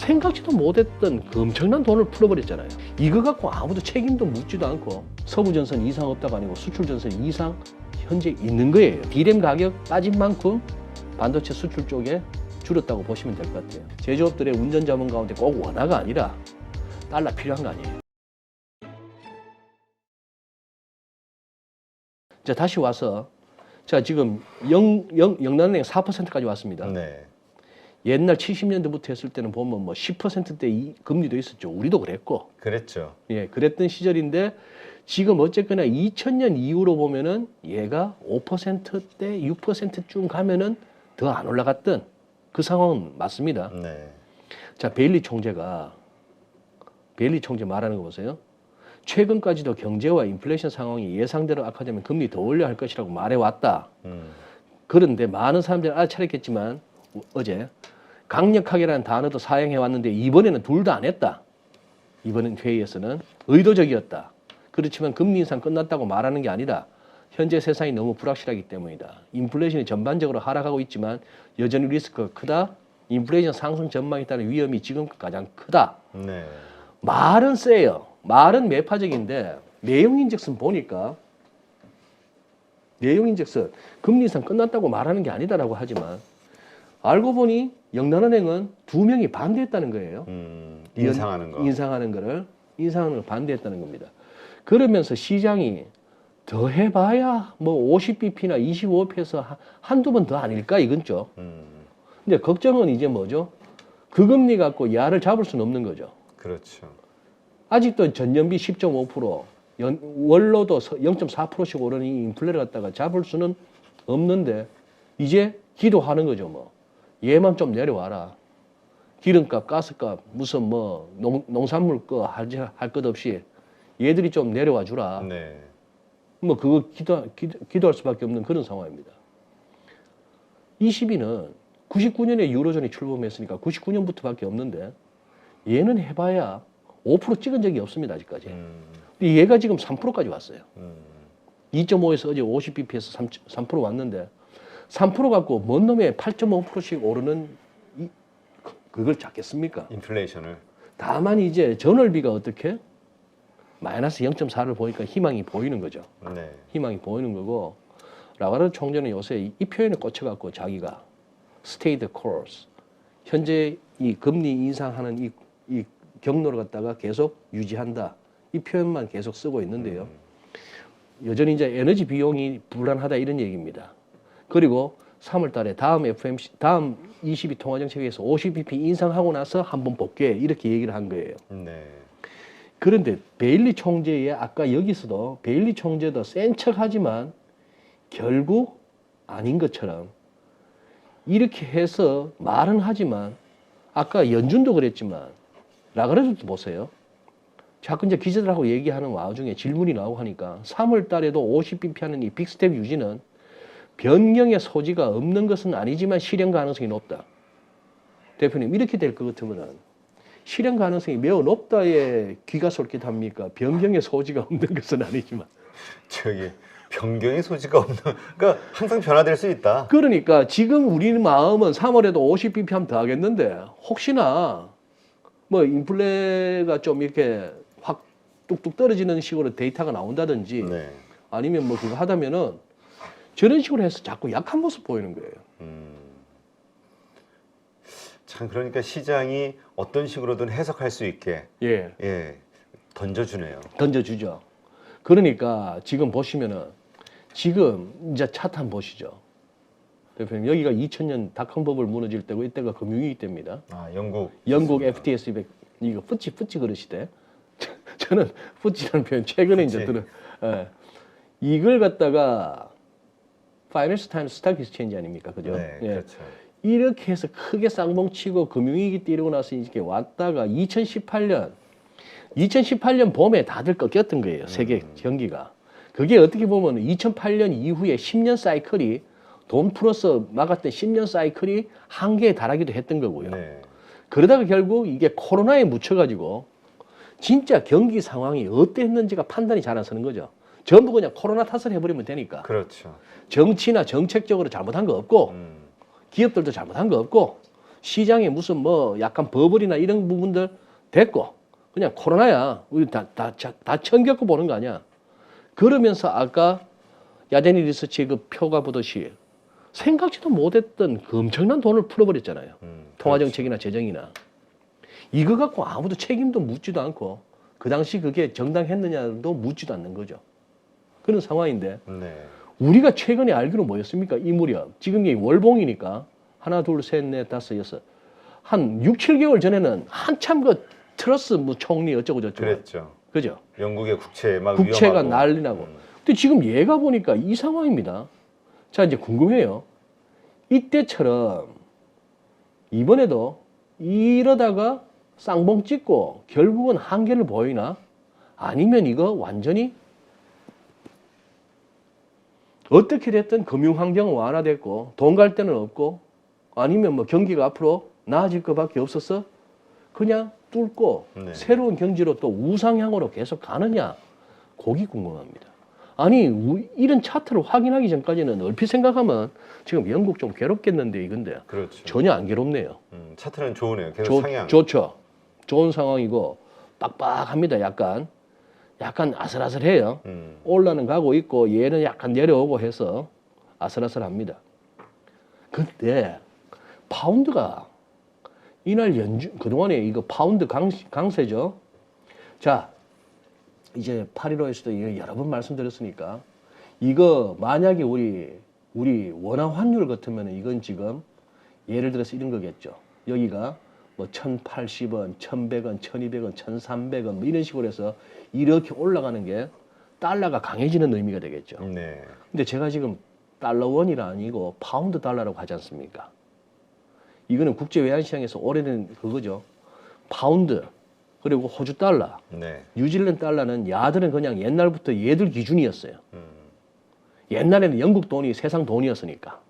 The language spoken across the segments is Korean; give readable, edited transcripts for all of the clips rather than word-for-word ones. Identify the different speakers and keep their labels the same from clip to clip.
Speaker 1: 생각지도 못했던 그 엄청난 돈을 풀어버렸잖아요. 이거 갖고 아무도 책임도 묻지도 않고 서부전선 이상 없다가 아니고 수출전선 이상 현재 있는 거예요. D램 가격 빠진 만큼 반도체 수출 쪽에 줄었다고 보시면 될 것 같아요. 제조업들의 운전 자문 가운데 꼭 원화가 아니라 달러 필요한 거 아니에요. 자, 다시 와서 자, 지금 영란은행 4%까지 왔습니다.
Speaker 2: 네.
Speaker 1: 옛날 70년대부터 했을 때는 보면 뭐 10%대 금리도 있었죠. 우리도 그랬고.
Speaker 2: 그랬죠.
Speaker 1: 예, 그랬던 시절인데 지금 어쨌거나 2000년 이후로 보면은 얘가 5%대 6%쯤 가면은 더 안 올라갔던 그 상황은 맞습니다.
Speaker 2: 네.
Speaker 1: 자, 베일리 총재 말하는 거 보세요. 최근까지도 경제와 인플레이션 상황이 예상대로 악화되면 금리 더 올려 할 것이라고 말해왔다. 그런데 많은 사람들이 알아차렸겠지만 어제 강력하게라는 단어도 사용해왔는데 이번에는 둘 다 안 했다. 이번 회의에서는 의도적이었다. 그렇지만 금리 인상 끝났다고 말하는 게 아니라 현재 세상이 너무 불확실하기 때문이다. 인플레이션이 전반적으로 하락하고 있지만 여전히 리스크가 크다. 인플레이션 상승 전망에 따른 위험이 지금 가장 크다.
Speaker 2: 네.
Speaker 1: 말은 세요. 말은 매파적인데 내용인즉슨 보니까 금리 인상 끝났다고 말하는 게 아니다라고 하지만 알고 보니 영란은행은 2명이 반대했다는 거예요.
Speaker 2: 인상하는
Speaker 1: 걸 반대했다는 겁니다. 그러면서 시장이 더 해봐야 뭐 50bp나 25bp에서 한두 번 더 아닐까 이건죠. 근데 걱정은 이제 뭐죠? 그 금리 갖고 야를 잡을 수는 없는 거죠.
Speaker 2: 그렇죠.
Speaker 1: 아직도 전년비 10.5%, 월로도 0.4%씩 오르는 이 인플레를 갖다가 잡을 수는 없는데 이제 기도하는 거죠. 뭐 얘만 좀 내려와라. 기름값, 가스값, 무슨 뭐 농산물 거 할 것 없이 얘들이 좀 내려와 주라.
Speaker 2: 네.
Speaker 1: 뭐 그거 기도할 수밖에 없는 그런 상황입니다. 22는 99년에 유로존이 출범했으니까 99년부터밖에 없는데 얘는 해봐야 5% 찍은 적이 없습니다. 아직까지. 근데 얘가 지금 3%까지 왔어요. 2.5에서 어제 50bp에서 3% 왔는데 3% 갖고 뭔 놈의 8.5%씩 오르는 그걸 잡겠습니까?
Speaker 2: 인플레이션을. 다만
Speaker 1: 이제 전월비가 어떻게? 마이너스 0.4를 보니까 희망이 보이는 거죠.
Speaker 2: 네.
Speaker 1: 희망이 보이는 거고 라가르 총재는 요새 이 표현에 꽂혀갖고 자기가 stay the course 현재 이 금리 인상하는 이 경로를 갖다가 계속 유지한다. 이 표현만 계속 쓰고 있는데요. 여전히 이제 에너지 비용이 불안하다 이런 얘기입니다. 그리고 3월 달에 다음 22 통화정책에서 50bp 인상하고 나서 한번 볼게 이렇게 얘기를 한 거예요.
Speaker 2: 네.
Speaker 1: 그런데 베일리 총재의 아까 여기서도 베일리 총재도 센 척하지만 결국 아닌 것처럼 이렇게 해서 말은 하지만 아까 연준도 그랬지만 라가르도 보세요. 자꾸 이제 기자들하고 얘기하는 와중에 질문이 나오고 하니까 3월 달에도 50bp 하는 이 빅스텝 유지는 변경의 소지가 없는 것은 아니지만 실현 가능성이 높다. 대표님 이렇게 될 것 같으면은 실현 가능성이 매우 높다에 귀가 솔깃합니까? 변경의 소지가 없는 것은 아니지만.
Speaker 2: 저기 변경의 소지가 없는. 그러니까 항상 변화될 수 있다.
Speaker 1: 그러니까 지금 우리 마음은 3월에도 50bp 하면 더 하겠는데 혹시나 뭐 인플레가 좀 이렇게 확 뚝뚝 떨어지는 식으로 데이터가 나온다든지
Speaker 2: 네.
Speaker 1: 아니면 뭐 그거 하다면은 저런 식으로 해서 자꾸 약한 모습 보이는 거예요.
Speaker 2: 참 그러니까 시장이 어떤 식으로든 해석할 수 있게
Speaker 1: 예.
Speaker 2: 던져주네요.
Speaker 1: 던져주죠. 그러니까 지금 보시면은 지금 이제 차트 한번 보시죠. 대표님 여기가 2000년 닷컴버블 무너질 때고 이때가 금융위기 때입니다.
Speaker 2: 아 영국
Speaker 1: FTSE 100 이거 푸찌 그러시대. 저는 푸찌라는 표현 최근에 이제 들은 이걸 갖다가 파이낸셜 타임스 스탁 익스체인지 아닙니까, 그죠?
Speaker 2: 네, 그렇죠.
Speaker 1: 이렇게 해서 크게 쌍봉치고 금융위기 때리고 나서 이렇게 왔다가 2018년 봄에 다들 꺾였던 거예요. 세계 경기가. 그게 어떻게 보면 2008년 이후에 10년 사이클이 돈 풀어서 막았던 10년 사이클이 한계에 달하기도 했던 거고요.
Speaker 2: 네.
Speaker 1: 그러다가 결국 이게 코로나에 묻혀가지고 진짜 경기 상황이 어땠는지가 판단이 잘 안 서는 거죠. 전부 그냥 코로나 탓을 해버리면 되니까.
Speaker 2: 그렇죠.
Speaker 1: 정치나 정책적으로 잘못한 거 없고 기업들도 잘못한 거 없고 시장에 무슨 뭐 약간 버블이나 이런 부분들 됐고 그냥 코로나야. 우리 다 처음 겪어보는 거 아니야. 그러면서 아까 야데니 리서치의 그 표가 보듯이 생각지도 못했던 그 엄청난 돈을 풀어버렸잖아요. 통화정책이나 재정이나. 이거 갖고 아무도 책임도 묻지도 않고 그 당시 그게 정당했느냐도 묻지도 않는 거죠. 그런 상황인데
Speaker 2: 네.
Speaker 1: 우리가 최근에 알기로 뭐였습니까? 이 무렵. 지금 이게 월봉이니까 하나, 둘, 셋, 넷, 다섯, 여섯. 한 6, 7개월 전에는 한참 그 트러스 뭐 총리 어쩌고 저쩌고.
Speaker 2: 그랬죠.
Speaker 1: 그죠?
Speaker 2: 영국의 국채 막
Speaker 1: 국채가
Speaker 2: 위험하고.
Speaker 1: 난리 나고. 근데 지금 얘가 보니까 이 상황입니다. 자, 이제 궁금해요. 이때처럼 이번에도 이러다가 쌍봉 찍고 결국은 한계를 보이나? 아니면 이거 완전히 어떻게 됐든 금융환경은 완화됐고 돈 갈 데는 없고 아니면 뭐 경기가 앞으로 나아질 것밖에 없어서 그냥 뚫고
Speaker 2: 네.
Speaker 1: 새로운 경지로 또 우상향으로 계속 가느냐? 그게 궁금합니다. 아니 이런 차트를 확인하기 전까지는 얼핏 생각하면 지금 영국 좀 괴롭겠는데 이건데
Speaker 2: 그렇죠.
Speaker 1: 전혀 안 괴롭네요.
Speaker 2: 차트는 좋으네요. 계속 상향.
Speaker 1: 좋죠. 좋은 상황이고 빡빡합니다. 약간 아슬아슬해요. 올라는 가고 있고 얘는 약간 내려오고 해서 아슬아슬합니다. 근데 파운드가 이날 그동안에 이거 파운드 강세죠. 자, 이제 8.15에서도 여러 번 말씀드렸으니까 이거 만약에 우리 원화 환율 같으면 이건 지금 예를 들어서 이런 거겠죠. 여기가 뭐 1,080원, 1,100원, 1,200원, 1,300원 뭐 이런 식으로 해서 이렇게 올라가는 게 달러가 강해지는 의미가 되겠죠.
Speaker 2: 네.
Speaker 1: 근데 제가 지금 달러 원이라 아니고 파운드 달러라고 하지 않습니까? 이거는 국제 외환 시장에서 오래된 그거죠. 파운드 그리고 호주 달러,
Speaker 2: 네.
Speaker 1: 뉴질랜드 달러는 야들은 그냥 옛날부터 얘들 기준이었어요. 옛날에는 영국 돈이 세상 돈이었으니까.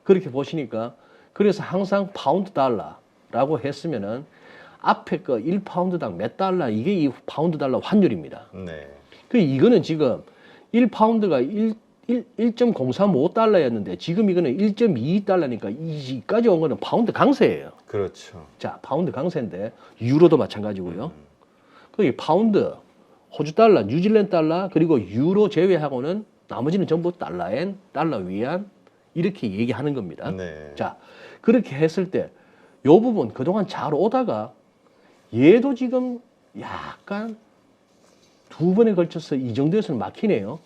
Speaker 1: 그렇게 보시니까 그래서 항상 파운드 달러라고 했으면은 앞에 거 1파운드당 몇 달러 이게 이 파운드 달러 환율입니다.
Speaker 2: 네.
Speaker 1: 그 이거는 지금 1파운드가 1.035달러였는데 지금 이거는 1.22달러니까 이까지 온 거는 파운드 강세예요.
Speaker 2: 그렇죠.
Speaker 1: 자, 파운드 강세인데 유로도 마찬가지고요. 거기 파운드, 호주 달러, 뉴질랜드 달러 그리고 유로 제외하고는 나머지는 전부 달러엔, 달러 위안 이렇게 얘기하는 겁니다.
Speaker 2: 네.
Speaker 1: 자, 그렇게 했을 때 요 부분 그동안 잘 오다가 얘도 지금 약간 두 번에 걸쳐서 이 정도에서는 막히네요.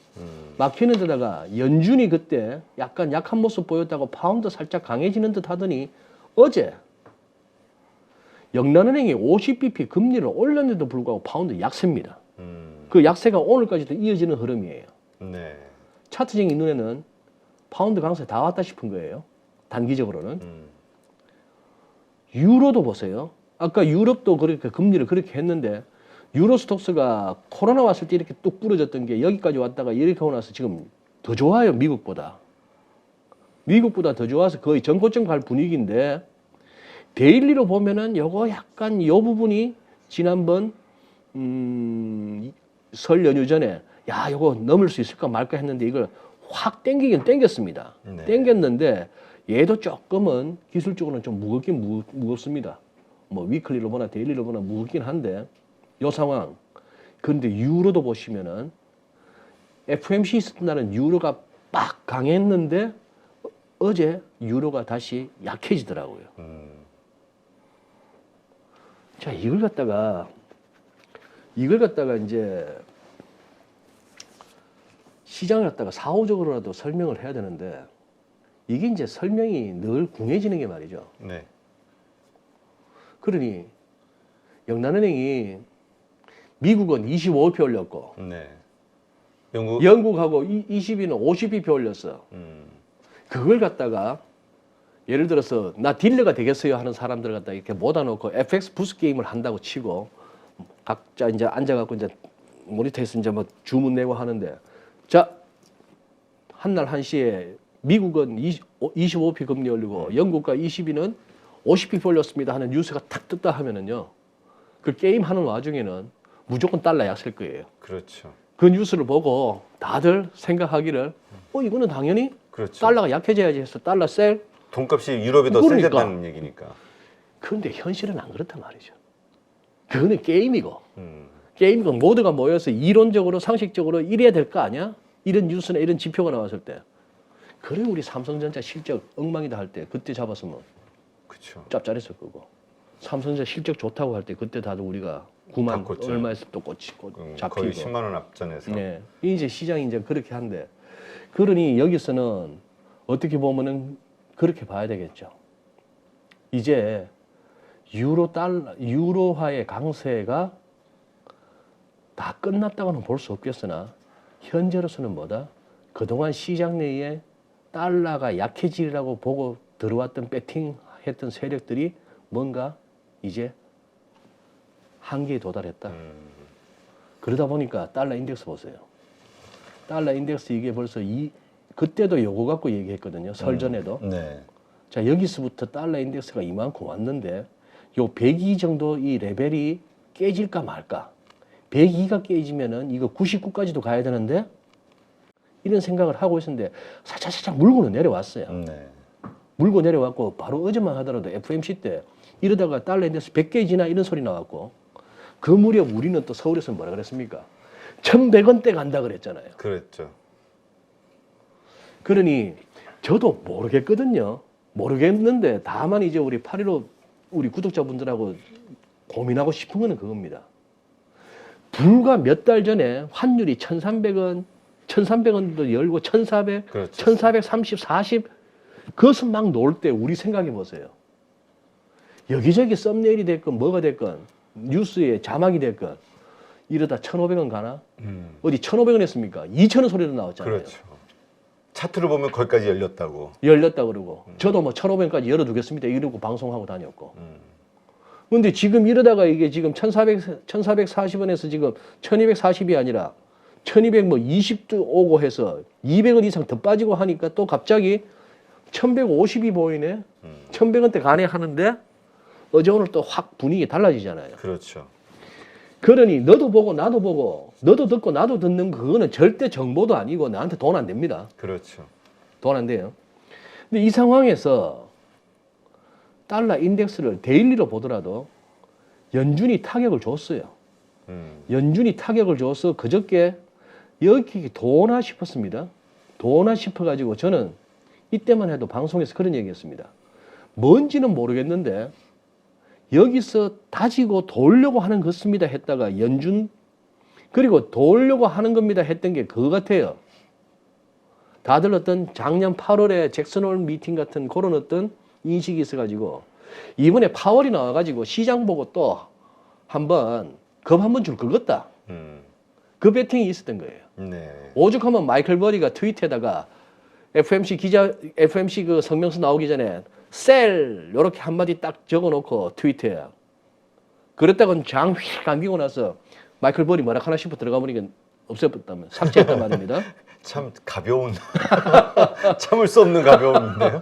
Speaker 1: 막히는 데다가 연준이 그때 약간 약한 모습 보였다고 파운드 살짝 강해지는 듯 하더니 어제 영란은행이 50bp 금리를 올렸는데도 불구하고 파운드 약세입니다. 그 약세가 오늘까지도 이어지는 흐름이에요.
Speaker 2: 네.
Speaker 1: 차트적인 눈에는 파운드 강세 다 왔다 싶은 거예요. 단기적으로는. 유로도 보세요. 아까 유럽도 그렇게 금리를 그렇게 했는데 유로스톡스가 코로나 왔을 때 이렇게 뚝 부러졌던 게 여기까지 왔다가 이렇게 오고 나서 지금 더 좋아요. 미국보다. 미국보다 더 좋아서 거의 전고점 갈 분위기인데 데일리로 보면은 요거 약간 요 부분이 지난번 설 연휴 전에 야 요거 넘을 수 있을까 말까 했는데 이걸 확 땡기긴 땡겼습니다.
Speaker 2: 네.
Speaker 1: 땡겼는데 얘도 조금은 기술적으로는 좀 무겁긴 무겁습니다. 뭐 위클리로 보나 데일리로 보나 무겁긴 한데 요 상황. 그런데 유로도 보시면은 FOMC 있었던 날은 유로가 빡 강했는데 어제 유로가 다시 약해지더라고요. 자, 이걸 갖다가 이제 시장을 갖다가 사후적으로라도 설명을 해야 되는데 이게 이제 설명이 늘 궁해지는 게 말이죠.
Speaker 2: 네.
Speaker 1: 그러니 영란은행이 미국은 25bp 올렸고
Speaker 2: 네. 영국.
Speaker 1: 영국하고 20위는 50bp 올렸어. 그걸 갖다가 예를 들어서 나 딜러가 되겠어요 하는 사람들 갖다 이렇게 모아놓고 FX 부스 게임을 한다고 치고 각자 이제 앉아갖고 이제 모니터에서 이제 뭐 주문 내고 하는데 자 한날 1시에 미국은 25bp 금리 올리고 영국과 20위는 50bp 올렸습니다 하는 뉴스가 탁 떴다 하면은요 그 게임 하는 와중에는 무조건 달러 약세일 거예요.
Speaker 2: 그렇죠.
Speaker 1: 그 뉴스를 보고 다들 생각하기를 이거는 당연히
Speaker 2: 그렇죠.
Speaker 1: 달러가 약해져야지 해서 달러 셀.
Speaker 2: 돈값이 유럽이 더
Speaker 1: 그러니까.
Speaker 2: 세졌다는 얘기니까.
Speaker 1: 그런데 현실은 안 그렇단 말이죠. 그거는 게임이고
Speaker 2: 음.
Speaker 1: 게임이고 모두가 모여서 이론적으로 상식적으로 이래야 될 거 아니야? 이런 뉴스나 이런 지표가 나왔을 때. 그래 우리 삼성전자 실적 엉망이다 할 때 그때 잡았으면
Speaker 2: 그렇죠.
Speaker 1: 짭짤했을 거고 삼성전자 실적 좋다고 할 때 그때 다들 우리가 9만
Speaker 2: 꽂죠.
Speaker 1: 얼마에서 또 잡히고
Speaker 2: 거의 10만 원 앞전에서.
Speaker 1: 네. 이제 시장이 이제 그렇게 한데 그러니 여기서는 어떻게 보면은 그렇게 봐야 되겠죠. 이제 유로화의 강세가 다 끝났다고는 볼 수 없겠으나 현재로서는 뭐다? 그동안 시장 내에 달러가 약해지리라고 보고 들어왔던 배팅했던 세력들이 뭔가 이제 한계에 도달했다. 그러다 보니까 달러 인덱스 보세요. 달러 인덱스 이게 벌써 그때도 요거 갖고 얘기했거든요. 설 전에도.
Speaker 2: 네.
Speaker 1: 자, 여기서부터 달러 인덱스가 이만큼 왔는데 요 102 정도 이 레벨이 깨질까 말까. 102가 깨지면은 이거 99까지도 가야 되는데 이런 생각을 하고 있었는데 살짝 물고는 내려왔어요.
Speaker 2: 네.
Speaker 1: 물고 내려왔고 바로 어제만 하더라도 FMC 때 이러다가 달러 인덱스 100개 지나 이런 소리 나왔고 그 무렵 우리는 또 서울에서 뭐라 그랬습니까? 1100원대 간다 그랬잖아요.
Speaker 2: 그랬죠.
Speaker 1: 그러니 저도 모르겠거든요. 모르겠는데 다만 이제 우리 8.15 우리 구독자분들하고 고민하고 싶은 거는 그겁니다. 불과 몇 달 전에 환율이 1,300원, 1,300원도 열고 1,400,
Speaker 2: 그렇죠.
Speaker 1: 1,430, 40 그것은 막 놀 때 우리 생각해 보세요. 여기저기 썸네일이 됐건 뭐가 됐건 뉴스에 자막이 됐건 이러다 1,500원 가나? 어디 1,500원 했습니까? 2,000원 소리도 나왔잖아요.
Speaker 2: 그렇죠. 차트를 보면 거기까지 열렸다고.
Speaker 1: 열렸다 그러고 저도 뭐 1,500원까지 열어두겠습니다 이러고 방송하고 다녔고 근데 지금 이러다가 이게 지금 1,440원에서 지금 1,240이 아니라 1,220도 오고 해서 200원 이상 더 빠지고 하니까 또 갑자기 1,150이 보이네 1,100원대 가네 하는데 어제 오늘 또 확 분위기 달라지잖아요.
Speaker 2: 그렇죠.
Speaker 1: 그러니 너도 보고 나도 보고 너도 듣고 나도 듣는 그거는 절대 정보도 아니고 나한테 돈 안 됩니다.
Speaker 2: 그렇죠.
Speaker 1: 돈 안 돼요. 근데 이 상황에서 달러 인덱스를 데일리로 보더라도 연준이 타격을 줬어요. 연준이 타격을 줘서 그저께 여기 도나 싶었습니다. 도나 싶어가지고 저는 이때만 해도 방송에서 그런 얘기했습니다. 뭔지는 모르겠는데 여기서 다지고 돌려고 하는 것입니다 했다가 연준 그리고 돌려고 하는 겁니다 했던 게 그거 같아요. 다들 어떤 작년 8월에 잭슨홀 미팅 같은 그런 어떤 인식이 있어가지고 이번에 파월이 나와가지고 시장 보고 또 한번 겁 한번 줄 것 같다. 그 배팅이 있었던 거예요.
Speaker 2: 네.
Speaker 1: 오죽하면 마이클 버리가 트윗에다가 FMC 그 성명서 나오기 전에 셀 요렇게 한마디 딱 적어놓고 트윗에 그랬다가 장 휙 감기고 나서 마이클 버리 뭐라 하나 싶어 들어가 보니까 없애버렸다면 삭제했단 말입니다.
Speaker 2: 참 가벼운 참을 수 없는 가벼움인데요.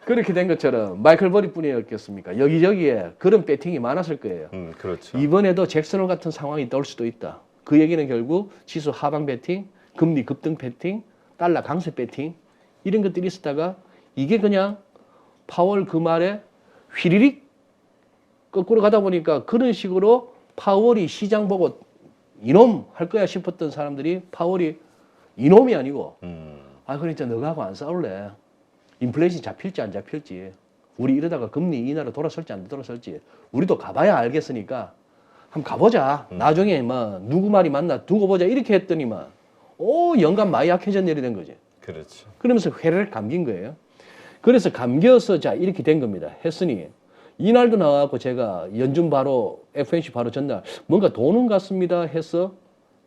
Speaker 1: 그렇게 된 것처럼 마이클 버리 뿐이었겠습니까? 여기저기에 그런 배팅이 많았을 거예요.
Speaker 2: 그렇죠.
Speaker 1: 이번에도 잭슨홀 같은 상황이 나올 수도 있다. 그 얘기는 결국 지수 하방 배팅, 금리 급등 배팅, 달러 강세 배팅 이런 것들이 있었다가 이게 그냥 파월 그 말에 휘리릭 거꾸로 가다 보니까 그런 식으로 파월이 시장 보고 이놈 할 거야 싶었던 사람들이 파월이 이놈이 아니고 아 그러니까 너하고 안 싸울래. 인플레이션 잡힐지 안 잡힐지 우리 이러다가 금리 인하로 돌아설지 안 돌아설지 우리도 가봐야 알겠으니까 한번 가보자. 나중에 뭐 누구 말이 맞나 두고 보자 이렇게 했더니만 연간 많이 약해진 일이 된 거지.
Speaker 2: 그렇죠.
Speaker 1: 그러면서 회를 감긴 거예요. 그래서 감겨서 자 이렇게 된 겁니다. 했으니 이날도 나와갖고 제가 연준 바로 FOMC 바로 전날 뭔가 도는 같습니다 해서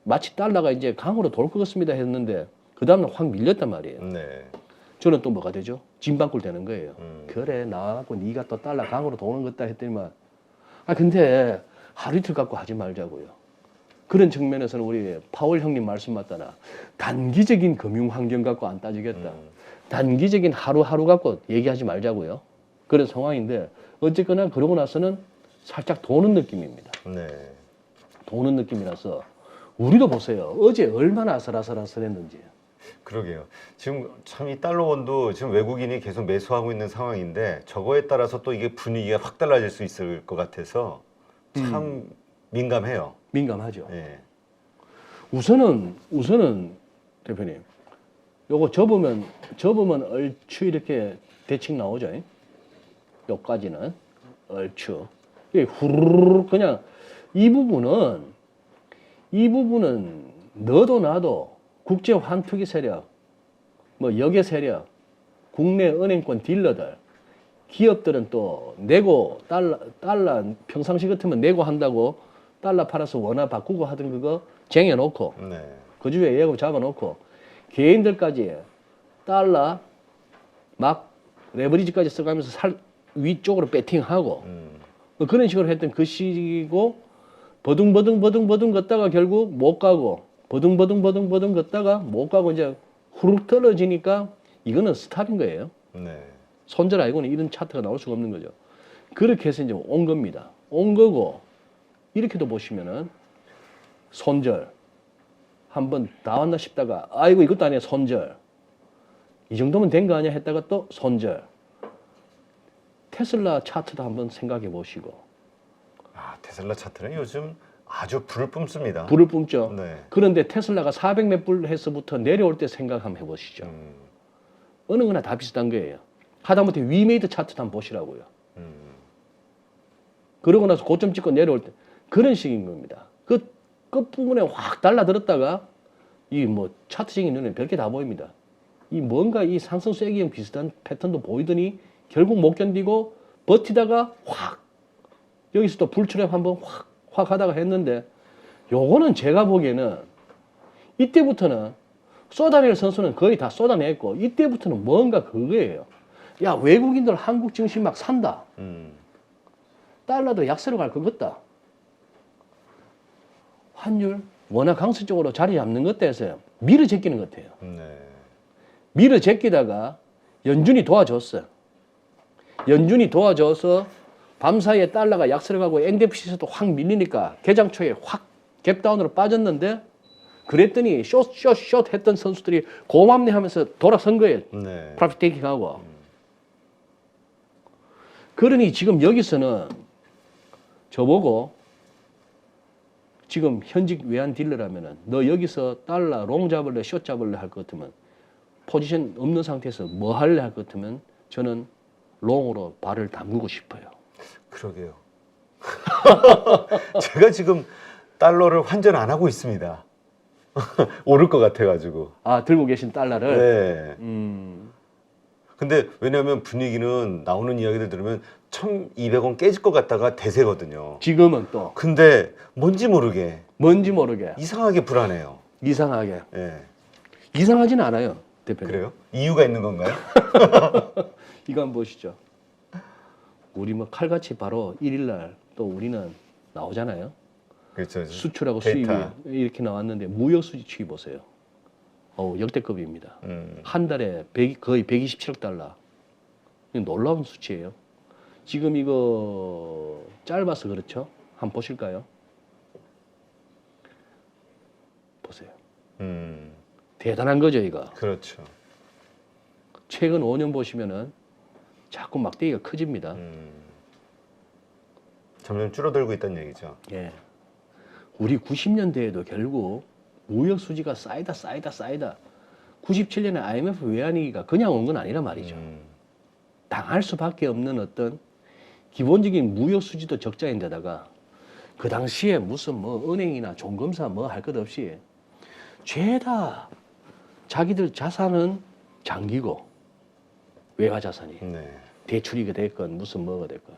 Speaker 1: 마치 달러가 이제 강으로 돌 것 같습니다 했는데 그 다음날 확 밀렸단 말이에요.
Speaker 2: 네.
Speaker 1: 저는 또 뭐가 되죠? 진방꿀 되는 거예요. 그래 나와갖고 네가 또 달러 강으로 도는 것다 했더니만 근데 하루 이틀 갖고 하지 말자고요. 그런 측면에서는 우리 파월 형님 말씀 맞다나 단기적인 금융 환경 갖고 안 따지겠다. 단기적인 하루하루 갖고 얘기하지 말자고요. 그런 상황인데 어쨌거나 그러고 나서는 살짝 도는 느낌입니다.
Speaker 2: 네.
Speaker 1: 도는 느낌이라서 우리도 보세요. 어제 얼마나 아슬아슬했는지.
Speaker 2: 그러게요. 지금 참 이 달러 원도 지금 외국인이 계속 매수하고 있는 상황인데 저거에 따라서 또 이게 분위기가 확 달라질 수 있을 것 같아서 참 민감해요.
Speaker 1: 민감하죠.
Speaker 2: 예.
Speaker 1: 우선은 대표님, 요거 접으면 얼추 이렇게 대칭 나오죠. 요까지는 얼추. 이게 후루룩 그냥 이 부분은 너도 나도 국제 환투기 세력, 뭐 역의 세력, 국내 은행권 딜러들, 기업들은 또 내고 달러 평상시 같으면 내고 한다고 달러 팔아서 원화 바꾸고 하던 그거 쟁여놓고
Speaker 2: 네.
Speaker 1: 그 주에 예금 잡아놓고 개인들까지 달러 막 레버리지까지 써가면서 위쪽으로 배팅하고 뭐 그런 식으로 했던 그 시기고 버둥버둥 걷다가 결국 못 가고 버둥버둥 걷다가 못 가고 이제 후룩 떨어지니까 이거는 스탑인 거예요.
Speaker 2: 네.
Speaker 1: 손절 아니고는 이런 차트가 나올 수가 없는 거죠. 그렇게 해서 이제 온 겁니다. 온 거고 이렇게도 보시면은 손절 한번 다 왔나 싶다가 아이고 이것도 아니야 손절 이 정도면 된 거 아니야 했다가 또 손절. 테슬라 차트도 한번 생각해 보시고.
Speaker 2: 아, 테슬라 차트는 요즘 아주 불을 뿜습니다.
Speaker 1: 불을 뿜죠.
Speaker 2: 네.
Speaker 1: 그런데 테슬라가 400 몇 불 해서부터 내려올 때 생각 한번 해보시죠. 어느 거나 다 비슷한 거예요. 하다못해 위메이드 차트도 한번 보시라고요. 그러고 나서 고점 찍고 내려올 때 그런 식인 겁니다. 그 끝부분에 확 달라들었다가 이 뭐 차트적인 눈에 별게 다 보입니다. 이 뭔가 이 상승 쐐기형 비슷한 패턴도 보이더니 결국 못 견디고 버티다가 확 여기서 또 불출혈 한번 확 하다가 했는데 요거는 제가 보기에는 이때부터는 쏟아낼 선수는 거의 다 쏟아냈고 이때부터는 뭔가 그거예요. 야 외국인들 한국 증시 막 산다. 달러도 약세로 갈 것 같다. 환율 원화 강세 쪽으로 자리 잡는 것 때에서 밀어 제끼는 것 같아요.
Speaker 2: 네.
Speaker 1: 밀어 제끼다가 연준이 도와줬어요. 연준이 도와줘서 밤사이에 달러가 약세로 가고 엔데피시에서도 확 밀리니까 개장 초에 확 갭다운으로 빠졌는데 그랬더니 숏 했던 선수들이 고맙네 하면서 돌아선 거예요.
Speaker 2: 네.
Speaker 1: 프로핏 테이킹하고. 그러니 지금 여기서는 저보고 지금 현직 외환 딜러라면은 너 여기서 달러 롱 잡을래 숏 잡을래 할 것 같으면 포지션 없는 상태에서 뭐 할래 할 것 같으면 저는 롱으로 발을 담그고 싶어요.
Speaker 2: 그러게요. 제가 지금 달러를 환전 안 하고 있습니다. 오를 것 같아가지고.
Speaker 1: 아 들고 계신 달러를.
Speaker 2: 네. 근데 왜냐하면 분위기는 나오는 이야기들 들으면 1,200원 깨질 것 같다가 대세거든요.
Speaker 1: 지금은 또
Speaker 2: 근데 뭔지 모르게
Speaker 1: 뭔지 모르게
Speaker 2: 이상하게 불안해요.
Speaker 1: 이상하게
Speaker 2: 예.
Speaker 1: 이상하지는 않아요, 대표님.
Speaker 2: 그래요? 이유가 있는 건가요?
Speaker 1: 이거 한번 보시죠. 우리 뭐 칼같이 바로 1일날 또 우리는 나오잖아요.
Speaker 2: 그렇죠.
Speaker 1: 수출하고
Speaker 2: 데이터.
Speaker 1: 수입이 이렇게 나왔는데 무역 수지 보세요. 역대급입니다. 한 달에 거의 127억 달러. 이거 놀라운 수치예요. 지금 이거 짧아서 그렇죠? 한번 보실까요? 보세요. 대단한 거죠, 이거.
Speaker 2: 그렇죠.
Speaker 1: 최근 5년 보시면은 자꾸 막대기가 커집니다.
Speaker 2: 점점 줄어들고 있다는 얘기죠.
Speaker 1: 예. 우리 90년대에도 결국 무역 수지가 쌓이다. 97년에 IMF 외환위기가 그냥 온 건 아니란 말이죠. 당할 수밖에 없는 어떤 기본적인 무역 수지도 적자인데다가 그 당시에 무슨 뭐 은행이나 종검사 뭐 할 것 없이 죄다 자기들 자산은 장기고 외화 자산이
Speaker 2: 네.
Speaker 1: 대출이가 됐건 무슨 뭐가 됐건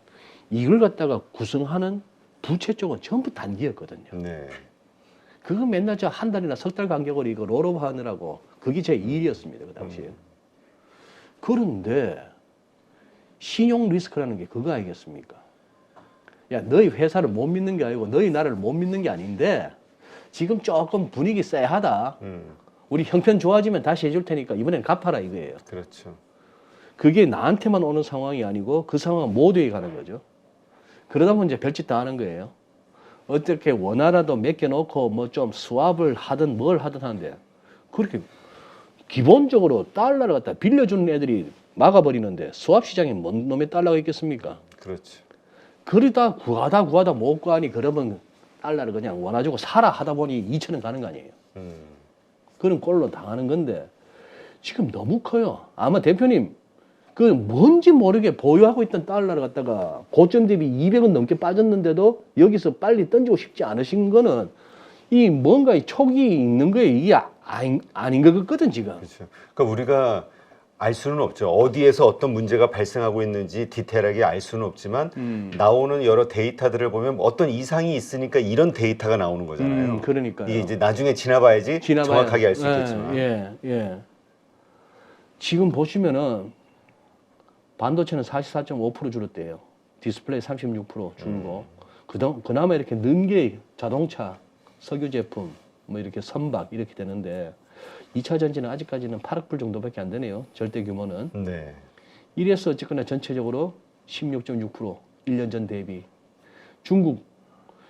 Speaker 1: 이걸 갖다가 구성하는 부채 쪽은 전부 단기였거든요.
Speaker 2: 네.
Speaker 1: 그거 맨날 저 한 달이나 석 달 간격으로 이거 롤오버 하느라고 그게 제 일이었습니다. 그 당시에. 그런데 신용 리스크라는 게 그거 아니겠습니까? 야, 너희 회사를 못 믿는 게 아니고 너희 나라를 못 믿는 게 아닌데 지금 조금 분위기 쎄하다. 우리 형편 좋아지면 다시 해줄 테니까 이번엔 갚아라 이거예요.
Speaker 2: 그렇죠.
Speaker 1: 그게 나한테만 오는 상황이 아니고 그 상황은 모두에게 가는 거죠. 그러다 보면 이제 별짓 다 하는 거예요. 어떻게 원화라도 맡겨놓고 뭐 좀 수합을 하든 뭘 하든 하는데 그렇게 기본적으로 달러를 갖다 빌려주는 애들이 막아버리는데 수합 시장에 뭔 놈의 달러가 있겠습니까?
Speaker 2: 그렇죠.
Speaker 1: 그러다 구하다 못 구하니 그러면 달러를 그냥 원화주고 사라 하다 보니 2천원 가는 거 아니에요. 그런 꼴로 당하는 건데 지금 너무 커요. 아마 대표님 그 뭔지 모르게 보유하고 있던 달러를 갖다가 고점 대비 200원 넘게 빠졌는데도 여기서 빨리 던지고 싶지 않으신 거는 이 뭔가 이 촉이 있는 거예요. 이게 아닌 것 같거든 지금.
Speaker 2: 그렇죠. 그러니까 우리가 알 수는 없죠. 어디에서 어떤 문제가 발생하고 있는지 디테일하게 알 수는 없지만 나오는 여러 데이터들을 보면 어떤 이상이 있으니까 이런 데이터가 나오는 거잖아요.
Speaker 1: 그러니까요.
Speaker 2: 이게 이제 나중에 지나봐야지 정확하게 알 수 있겠지만.
Speaker 1: 예. 지금 보시면은 반도체는 44.5% 줄었대요. 디스플레이 36% 줄고. 그나마 이렇게 는 게 자동차, 석유 제품, 뭐 이렇게 선박 이렇게 되는데 2차 전지는 아직까지는 8억 불 정도밖에 안 되네요. 절대 규모는.
Speaker 2: 네.
Speaker 1: 이래서 어쨌거나 전체적으로 16.6% 1년 전 대비. 중국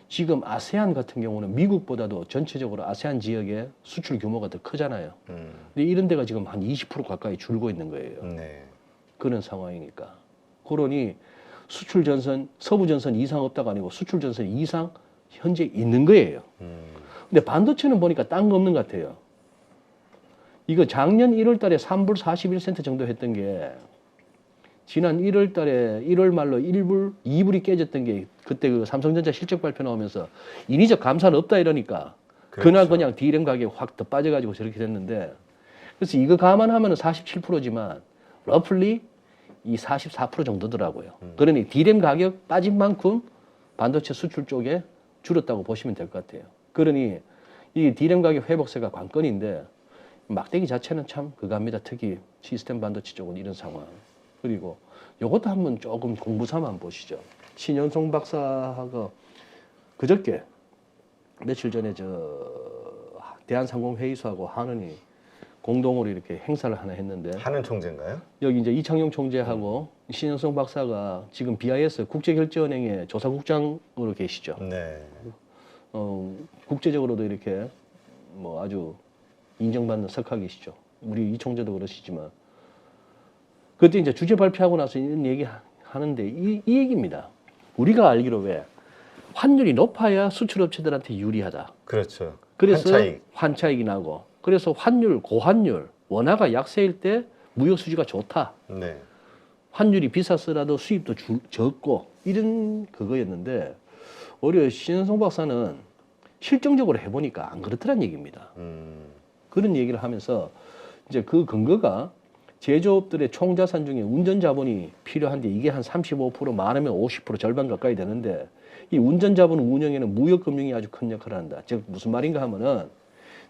Speaker 1: 지금 아세안 같은 경우는 미국보다도 전체적으로 아세안 지역의 수출 규모가 더 크잖아요. 근데 이런 데가 지금 한 20% 가까이 줄고 있는 거예요.
Speaker 2: 네.
Speaker 1: 그런 상황이니까. 그러니 수출 전선, 서부 전선 이상 없다가 아니고 수출 전선 이상 현재 있는 거예요. 근데 반도체는 보니까 딴 거 없는 것 같아요. 이거 작년 1월 달에 3불 41센트 정도 했던 게 지난 1월 달에 1월 말로 1불, 2불이 깨졌던 게 그때 그 삼성전자 실적 발표 나오면서 인위적 감사는 없다 이러니까
Speaker 2: 그렇죠.
Speaker 1: 그날 그냥 D램 가격이 확 더 빠져가지고 저렇게 됐는데 그래서 이거 감안하면은 47%지만 러플리 이 44% 정도더라고요. 그러니 D램 가격 빠진 만큼 반도체 수출 쪽에 줄었다고 보시면 될 것 같아요. 그러니 이 D램 가격 회복세가 관건인데 막대기 자체는 참 그거합니다. 특히 시스템 반도체 쪽은 이런 상황. 그리고 요것도 한번 조금 공부 삼아 한번 보시죠. 신현송 박사하고 그저께 며칠 전에 저 대한상공회의소하고 한은이 공동으로 이렇게 행사를 하나 했는데
Speaker 2: 하는 총재인가요?
Speaker 1: 여기 이제 이창용 총재하고 신현성 박사가 지금 BIS 국제결제은행의 조사국장으로 계시죠.
Speaker 2: 네.
Speaker 1: 국제적으로도 이렇게 뭐 아주 인정받는 석학이시죠. 우리 이 총재도 그러시지만 그때 이제 주제 발표하고 나서 이런 얘기 하는데 이 얘기입니다. 우리가 알기로 왜 환율이 높아야 수출업체들한테 유리하다.
Speaker 2: 그렇죠.
Speaker 1: 그래서
Speaker 2: 환차익.
Speaker 1: 환차익이 나고 그래서 환율, 고환율, 원화가 약세일 때 무역 수지가 좋다.
Speaker 2: 네.
Speaker 1: 환율이 비쌌더라도 수입도 적고 이런 그거였는데 오히려 신현성 박사는 실정적으로 해보니까 안 그렇더란 얘기입니다. 그런 얘기를 하면서 이제 그 근거가 제조업들의 총자산 중에 운전자본이 필요한데 이게 한 35% 많으면 50% 절반 가까이 되는데 이 운전자본 운영에는 무역금융이 아주 큰 역할을 한다. 즉 무슨 말인가 하면은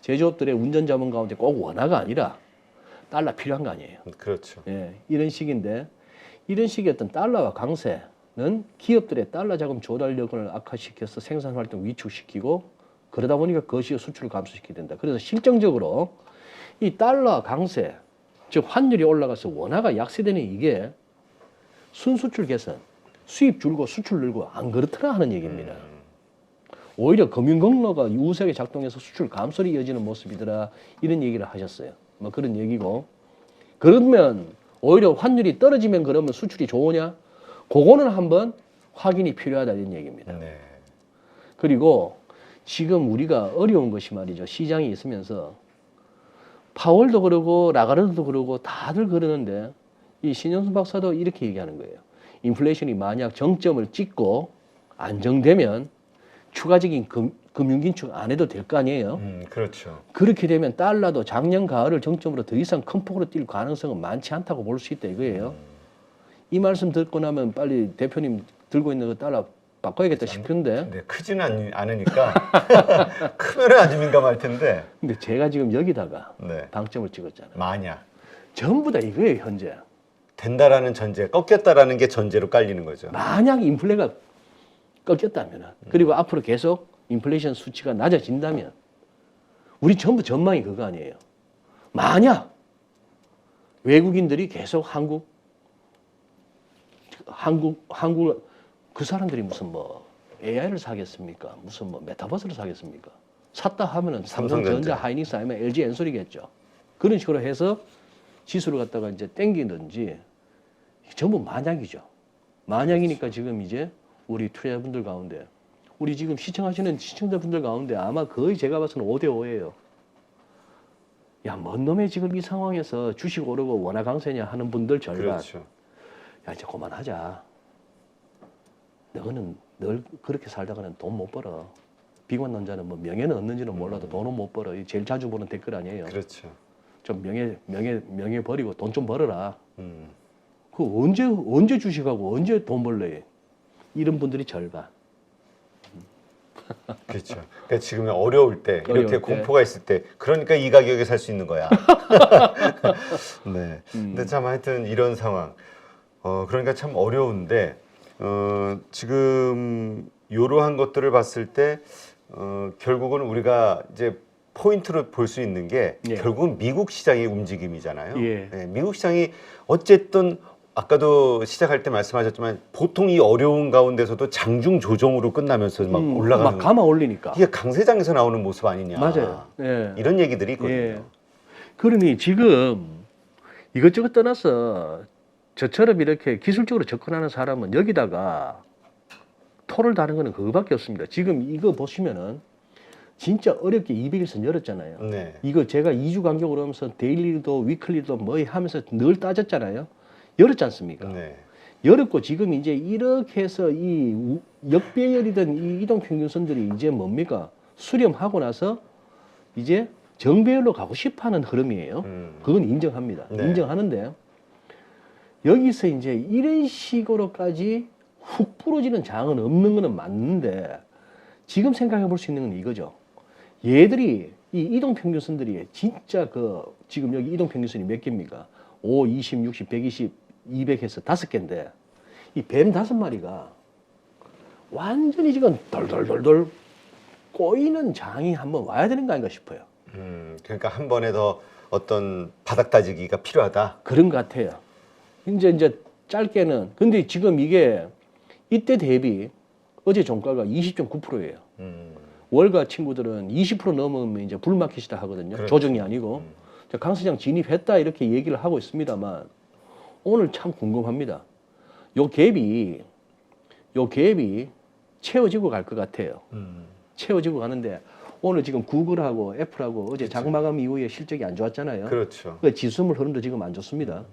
Speaker 1: 제조업들의 운전자본 가운데 꼭 원화가 아니라 달러 필요한 거 아니에요.
Speaker 2: 그렇죠.
Speaker 1: 예, 이런 식인데 이런 식의 어떤 달러와 강세는 기업들의 달러 자금 조달력을 악화시켜서 생산 활동 위축시키고 그러다 보니까 거시의 수출을 감소시키게 된다. 그래서 실정적으로 이 달러 강세, 즉 환율이 올라가서 원화가 약세되는 이게 순수출 개선, 수입 줄고 수출 늘고 안 그렇더라 하는 얘기입니다. 오히려 금융경로가 우세하게 작동해서 수출 감소로 이어지는 모습이더라 이런 얘기를 하셨어요. 뭐 그런 얘기고 그러면 오히려 환율이 떨어지면 그러면 수출이 좋으냐? 그거는 한번 확인이 필요하다 이런 얘기입니다.
Speaker 2: 네.
Speaker 1: 그리고 지금 우리가 어려운 것이 말이죠. 시장이 있으면서 파월도 그러고 라가르도 그러고 다들 그러는데 이 신현수 박사도 이렇게 얘기하는 거예요. 인플레이션이 만약 정점을 찍고 안정되면 추가적인 금융긴축 안 해도 될 거 아니에요.
Speaker 2: 그렇죠.
Speaker 1: 그렇게 되면 달러도 작년 가을을 정점으로 더 이상 큰 폭으로 뛸 가능성은 많지 않다고 볼 수 있다 이거예요. 이 말씀 듣고 나면 빨리 대표님 들고 있는 그 달러 바꿔야겠다 싶은데.
Speaker 2: 네, 크지는 않으니까 크면은 아주 민감할 텐데.
Speaker 1: 근데 제가 지금 여기다가
Speaker 2: 네.
Speaker 1: 방점을 찍었잖아요.
Speaker 2: 만약
Speaker 1: 전부 다 이거예요 현재.
Speaker 2: 된다라는 전제, 꺾였다라는 게 전제로 깔리는 거죠.
Speaker 1: 만약 인플레가 꺾였다면 그리고 앞으로 계속 인플레이션 수치가 낮아진다면 우리 전부 전망이 그거 아니에요. 만약 외국인들이 계속 한국 그 사람들이 무슨 뭐 AI를 사겠습니까? 무슨 뭐 메타버스를 사겠습니까? 샀다 하면은 삼성전자, 하이닉스 아니면 LG 엔솔이겠죠. 그런 식으로 해서 지수를 갖다가 이제 땡기든지 전부 만약이죠. 만약이니까 지금 이제 우리 투자자분들 가운데 우리 지금 시청하시는 시청자분들 가운데 아마 거의 제가 봐서는 5대 5예요. 야, 뭔 놈의 지금 이 상황에서 주식 오르고 원화 강세냐 하는 분들 절반.
Speaker 2: 그렇죠.
Speaker 1: 야, 이제 그만하자. 너는 늘 그렇게 살다가는 돈 못 벌어. 비관론자는 뭐 명예는 얻는지는 몰라도 돈은 못 벌어. 이 제일 자주 보는 댓글 아니에요.
Speaker 2: 그렇죠.
Speaker 1: 좀 명예 버리고 돈 좀 벌어라.
Speaker 2: 음.
Speaker 1: 그 언제 주식하고 언제 돈 벌래? 이런 분들이 절반.
Speaker 2: 그렇죠. 그러니까 지금 어려울 때,
Speaker 1: 어려울
Speaker 2: 이렇게
Speaker 1: 때.
Speaker 2: 공포가 있을 때, 그러니까 이 가격에 살 수 있는 거야. 네. 근데 참 하여튼 이런 상황, 그러니까 참 어려운데, 지금 이러한 것들을 봤을 때, 결국은 우리가 이제 포인트로 볼 수 있는 게
Speaker 1: 예.
Speaker 2: 결국은 미국 시장의 움직임이잖아요.
Speaker 1: 예.
Speaker 2: 네, 미국 시장이 어쨌든 아까도 시작할 때 말씀하셨지만 보통 이 어려운 가운데서도 장중 조정으로 끝나면서 막 올라가는
Speaker 1: 막 감아 올리니까.
Speaker 2: 이게 강세장에서 나오는 모습 아니냐.
Speaker 1: 맞아요. 예.
Speaker 2: 이런 얘기들이 있거든요.
Speaker 1: 예. 그러니 지금 이것저것 떠나서 저처럼 이렇게 기술적으로 접근하는 사람은 여기다가 토를 다는 거는 그거밖에 없습니다. 지금 이거 보시면은 진짜 어렵게 200일선 열었잖아요.
Speaker 2: 네.
Speaker 1: 이거 제가 2주 간격으로 하면서 데일리도 위클리도 뭐 하면서 늘 따졌잖아요. 열었지 않습니까?
Speaker 2: 네.
Speaker 1: 열었고 지금 이제 이렇게 해서 이 역배열이던 이 이동평균선들이 이제 뭡니까? 수렴하고 나서 이제 정배열로 가고 싶어하는 흐름이에요. 그건 인정합니다.
Speaker 2: 네.
Speaker 1: 인정하는데 여기서 이제 이런 식으로까지 훅 부러지는 장은 없는 거는 맞는데 지금 생각해 볼 수 있는 건 이거죠. 얘들이 이 이동평균선들이 진짜 지금 여기 이동평균선이 몇 개입니까? 5, 20, 60, 120, 200 해서 5개인데 이 뱀 5마리가 완전히 지금 덜덜덜덜 꼬이는 장이 한번 와야 되는 거 아닌가 싶어요.
Speaker 2: 그러니까 한 번에 더 어떤 바닥 다지기가 필요하다.
Speaker 1: 그런 것 같아요. 이제 짧게는 근데 지금 이게 이때 대비 어제 종가가 20.9%예요. 월가 친구들은 20% 넘으면 이제 불마켓이다 하거든요.
Speaker 2: 그렇죠.
Speaker 1: 조정이 아니고 강세장 진입했다 이렇게 얘기를 하고 있습니다만 오늘 참 궁금합니다. 요 갭이 채워지고 갈 것 같아요. 채워지고 가는데 오늘 지금 구글하고 애플하고 어제 장마감 이후에 실적이 안 좋았잖아요.
Speaker 2: 그렇죠.
Speaker 1: 그 지수물 흐름도 지금 안 좋습니다.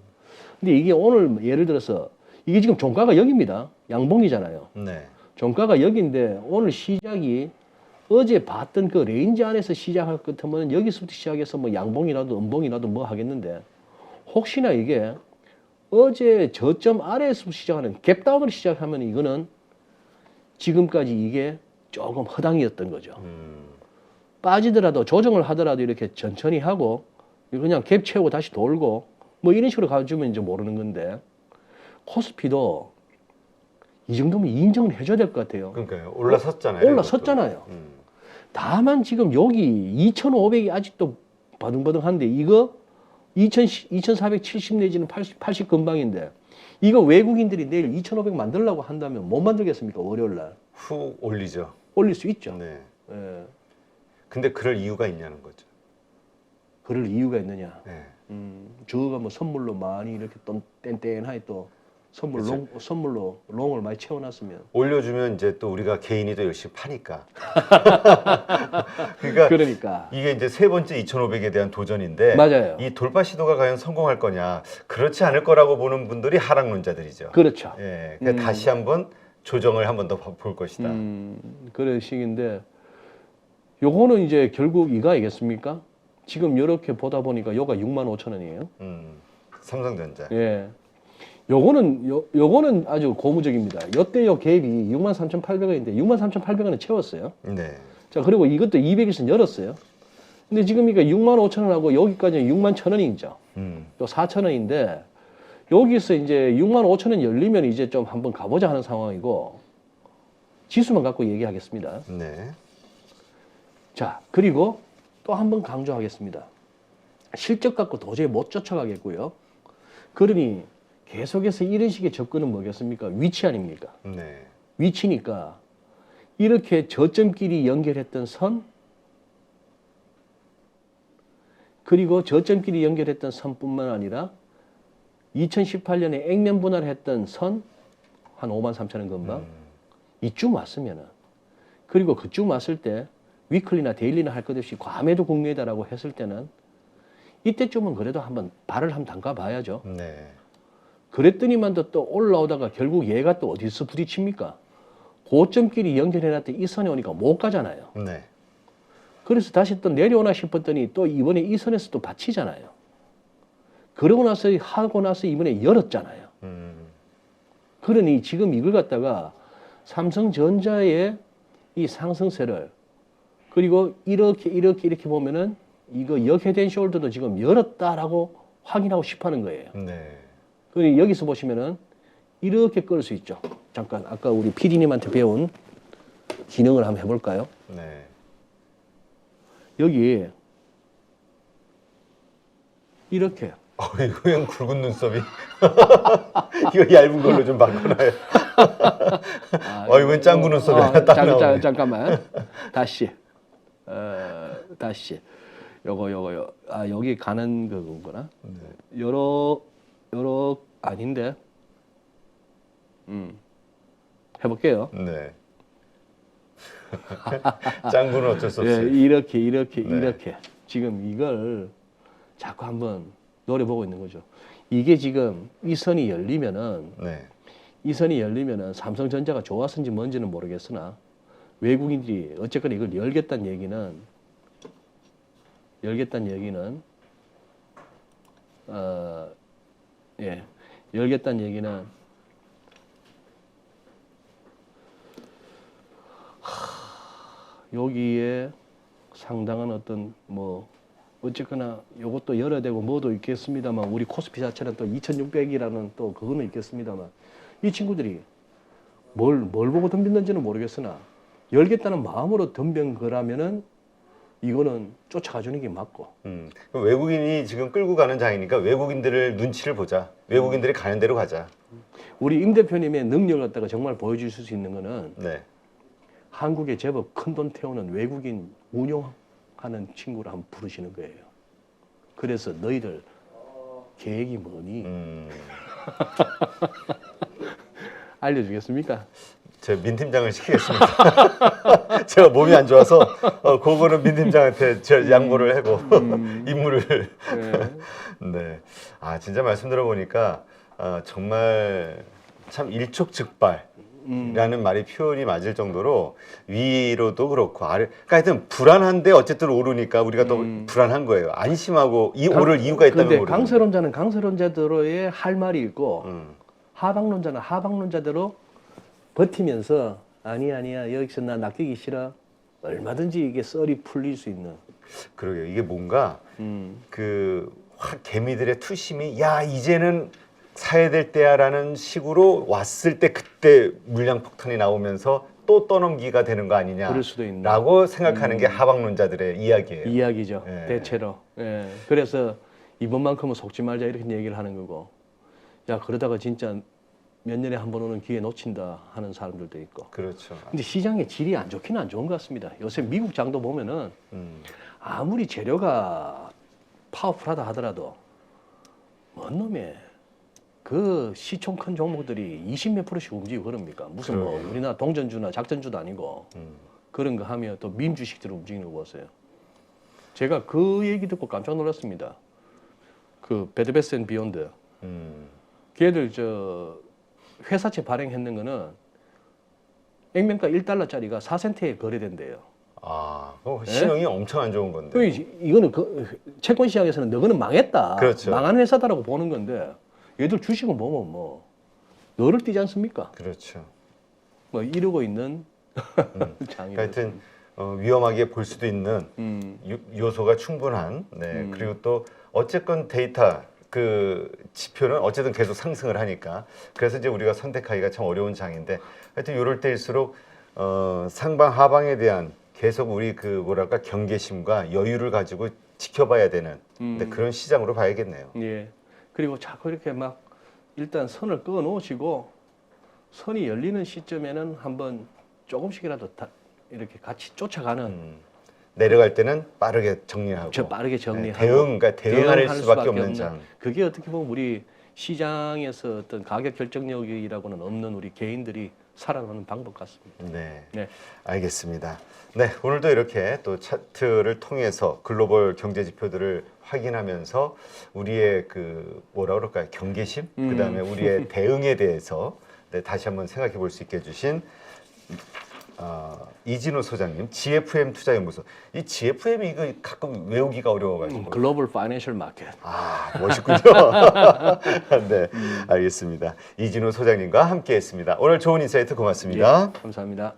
Speaker 1: 근데 이게 오늘 예를 들어서 이게 지금 종가가 여기입니다. 양봉이잖아요.
Speaker 2: 네.
Speaker 1: 종가가 여기인데 오늘 시작이 어제 봤던 그 레인지 안에서 시작할 것 같으면 여기서부터 시작해서 뭐 양봉이라도 음봉이라도 뭐 하겠는데 혹시나 이게 어제 저점 아래에서 시작하는 갭다운으로 시작하면 이거는 지금까지 이게 조금 허당이었던 거죠. 빠지더라도 조정을 하더라도 이렇게 천천히 하고 그냥 갭 채우고 다시 돌고 뭐 이런 식으로 가주면 이제 모르는 건데 코스피도 이 정도면 인정을 해줘야 될 것 같아요.
Speaker 2: 그러니까요. 올라섰잖아요.
Speaker 1: 올라섰잖아요. 다만 지금 여기 2,500이 아직도 바등바등한데 이거 2,470 내지는 80 근방인데 이거 외국인들이 내일 2,500 만들려고 한다면 못 만들겠습니까? 월요일 날.
Speaker 2: 훅 올리죠.
Speaker 1: 올릴 수 있죠.
Speaker 2: 네.
Speaker 1: 예.
Speaker 2: 근데 그럴 이유가 있냐는 거죠.
Speaker 1: 그럴 이유가 있느냐.
Speaker 2: 네.
Speaker 1: 저가 뭐 선물로 많이 이렇게 또 땡땡하게 또 선물로 롱을 많이 채워놨으면.
Speaker 2: 올려주면 이제 또 우리가 개인이 더 열심히 파니까. 그러니까 이게 이제 세 번째 2,500에 대한 도전인데
Speaker 1: 맞아요.
Speaker 2: 이 돌파 시도가 과연 성공할 거냐 그렇지 않을 거라고 보는 분들이 하락론자들이죠.
Speaker 1: 그렇죠.
Speaker 2: 예, 그러니까 다시 한번 조정을 한 번 더 볼 것이다.
Speaker 1: 그런 식인데 요거는 이제 결국 이거 아니겠습니까? 지금 이렇게 보다 보니까 요가 65,000원이에요.
Speaker 2: 삼성전자.
Speaker 1: 예. 요거는 아주 고무적입니다. 요때 요 갭이 63,800원인데 63,800원은 채웠어요.
Speaker 2: 네.
Speaker 1: 자, 그리고 이것도 200일선 열었어요. 근데 지금 이게 65,000원하고 여기까지 61,000원이죠. 요 4,000원인데 여기서 이제 65,000원 열리면 이제 좀 한번 가보자 하는 상황이고 지수만 갖고 얘기하겠습니다.
Speaker 2: 네.
Speaker 1: 자, 그리고 또 한 번 강조하겠습니다. 실적 갖고 도저히 못 쫓아가겠고요. 그러니 계속해서 이런 식의 접근은 뭐겠습니까? 위치 아닙니까?
Speaker 2: 네.
Speaker 1: 위치니까 이렇게 저점끼리 연결했던 선 그리고 저점끼리 연결했던 선뿐만 아니라 2018년에 액면 분할을 했던 선 한 5만 3천원 금방 이쯤 왔으면은 그리고 그쯤 왔을 때 위클리나 데일리나 할 것 없이 과매도 국내다라고 했을 때는 이때쯤은 그래도 한번 발을 한번 담가 봐야죠.
Speaker 2: 네.
Speaker 1: 그랬더니만도 또 올라오다가 결국 얘가 또 어디서 부딪힙니까? 고점끼리 연결해놨더니 이 선에 오니까 못 가잖아요.
Speaker 2: 네.
Speaker 1: 그래서 다시 또 내려오나 싶었더니 또 이번에 이 선에서 또 받치잖아요. 그러고 나서 하고 나서 이번에 열었잖아요. 그러니 지금 이걸 갖다가 삼성전자의 이 상승세를 그리고 이렇게 보면은 이거 역헤드 숄더도 지금 열었다라고 확인하고 싶어하는 거예요.
Speaker 2: 네.
Speaker 1: 그리고 여기서 보시면은 이렇게 끌 수 있죠. 잠깐 아까 우리 PD님한테 배운 기능을 한번 해볼까요?
Speaker 2: 네.
Speaker 1: 여기 이렇게
Speaker 2: 이거 그냥 굵은 눈썹이. 이거 얇은 걸로 좀 바꿔놔요. 이건 짱구 눈썹이 하나 딱 나오네.
Speaker 1: 잠깐만. 다시. 다시. 요거. 여기 가는 그거구나.
Speaker 2: 네.
Speaker 1: 요러 아닌데. 해볼게요.
Speaker 2: 네. 짱구는 어쩔 수 없어요.
Speaker 1: 이렇게. 지금 이걸 자꾸 한번 노려보고 있는 거죠. 이게 지금 이 선이 열리면은
Speaker 2: 네.
Speaker 1: 삼성전자가 좋았는지 뭔지는 모르겠으나 외국인들이 어쨌거나 이걸 열겠다는 얘기는 열겠다는 얘기는 여기에 상당한 어떤 뭐 어쨌거나 이것도 열어야 되고 뭐도 있겠습니다만 우리 코스피 자체는 또 2600이라는 또 그거는 있겠습니다만 이 친구들이 뭘 보고 덤볐는지는 모르겠으나 열겠다는 마음으로 덤빈 거라면은 이거는 쫓아가주는 게 맞고.
Speaker 2: 그럼 외국인이 지금 끌고 가는 장이니까 외국인들을 눈치를 보자. 외국인들이 가는 대로 가자.
Speaker 1: 우리 임 대표님의 능력을 갖다가 정말 보여주실 수 있는 거는
Speaker 2: 네.
Speaker 1: 한국에 제법 큰 돈 태우는 외국인 운용하는 친구를 한번 부르시는 거예요. 그래서 너희들 계획이 뭐니? 알려주겠습니까?
Speaker 2: 제가 민 팀장을 시키겠습니다. 제가 몸이 안 좋아서 그거는 민 팀장한테 제가 양보를 하고 임무를. 네. 아 진짜 말씀 들어보니까 정말 참 일촉즉발이라는 말이 표현이 맞을 정도로 위로도 그렇고 아래. 그러니까 하여튼 불안한데 어쨌든 오르니까 우리가 또 불안한 거예요. 안심하고 오를 이유가 있다면
Speaker 1: 근데
Speaker 2: 모르는.
Speaker 1: 강세론자는 강세론자대로의 할 말이 있고 하방론자는 하방론자대로 버티면서 아니야 여기서 나 낚이기 싫어 얼마든지 이게 썰이 풀릴 수 있는.
Speaker 2: 그러게요. 이게 뭔가 확 개미들의 투심이 야 이제는 사야 될 때야라는 식으로 왔을 때 그때 물량 폭탄이 나오면서 또 떠넘기가 되는 거
Speaker 1: 그럴 수도 있네.
Speaker 2: 아니냐라고 생각하는 게 하방론자들의 이야기예요.
Speaker 1: 이야기죠.
Speaker 2: 예.
Speaker 1: 대체로. 예. 그래서 이번만큼은 속지 말자 이렇게 얘기를 하는 거고. 야 그러다가 진짜 몇 년에 한 번 오는 기회 놓친다 하는 사람들도 있고.
Speaker 2: 그렇죠.
Speaker 1: 근데 시장의 질이 안 좋기는 안 좋은 것 같습니다. 요새 미국 장도 보면은 아무리 재료가 파워풀하다 하더라도 뭔 놈의 그 시총 큰 종목들이 20몇 %씩 움직이고 그럽니까? 무슨 뭐
Speaker 2: 그러게요.
Speaker 1: 우리나라 동전주나 작전주도 아니고 그런 거 하면 또 민주식들 움직이는 거 보세요. 제가 그 얘기 듣고 깜짝 놀랐습니다. 그 베드베스 앤 비욘드. 걔들 저 회사채 발행했는 거는 액면가 1달러짜리가 4센트에 거래된대요.
Speaker 2: 신용이 엄청 안 좋은 건데.
Speaker 1: 이거는 그 채권 시장에서는 너는 망했다.
Speaker 2: 그렇죠.
Speaker 1: 망한 회사다라고 보는 건데 얘들 주식은 보면 뭐 너를 뛰지 않습니까?
Speaker 2: 그렇죠.
Speaker 1: 뭐 이러고 있는 장이.
Speaker 2: 하여튼 위험하게 볼 수도 있는 요소가 충분한. 네. 그리고 또 어쨌건 데이터 그 지표는 어쨌든 계속 상승을 하니까 그래서 이제 우리가 선택하기가 참 어려운 장인데 하여튼 이럴 때일수록 상방 하방에 대한 계속 우리 그 뭐랄까 경계심과 여유를 가지고 지켜봐야 되는 근데 그런 시장으로 봐야겠네요.
Speaker 1: 예. 그리고 자꾸 이렇게 막 일단 선을 끊어 놓으시고 선이 열리는 시점에는 한번 조금씩이라도 이렇게 같이 쫓아가는
Speaker 2: 내려갈 때는 빠르게 정리하고
Speaker 1: 저 빠르게 정리하고
Speaker 2: 그러니까 대응할
Speaker 1: 대응할
Speaker 2: 수밖에 없는 장.
Speaker 1: 그게 어떻게 보면 우리 시장에서 어떤 가격 결정력이라고는 없는 우리 개인들이 살아가는 방법 같습니다.
Speaker 2: 네.
Speaker 1: 네.
Speaker 2: 알겠습니다. 네, 오늘도 이렇게 또 차트를 통해서 글로벌 경제 지표들을 확인하면서 우리의 그 뭐라 그럴까요? 경계심, 그다음에 우리의 대응에 대해서 네, 다시 한번 생각해 볼 수 있게 해주신 이진호 소장님, GFM 투자연구소. 이 GFM이 이거 가끔 외우기가 어려워가지고.
Speaker 1: 글로벌 파이낸셜 마켓.
Speaker 2: 멋있군요. 네, 알겠습니다. 이진호 소장님과 함께했습니다. 오늘 좋은 인사이트 고맙습니다.
Speaker 1: 예, 감사합니다.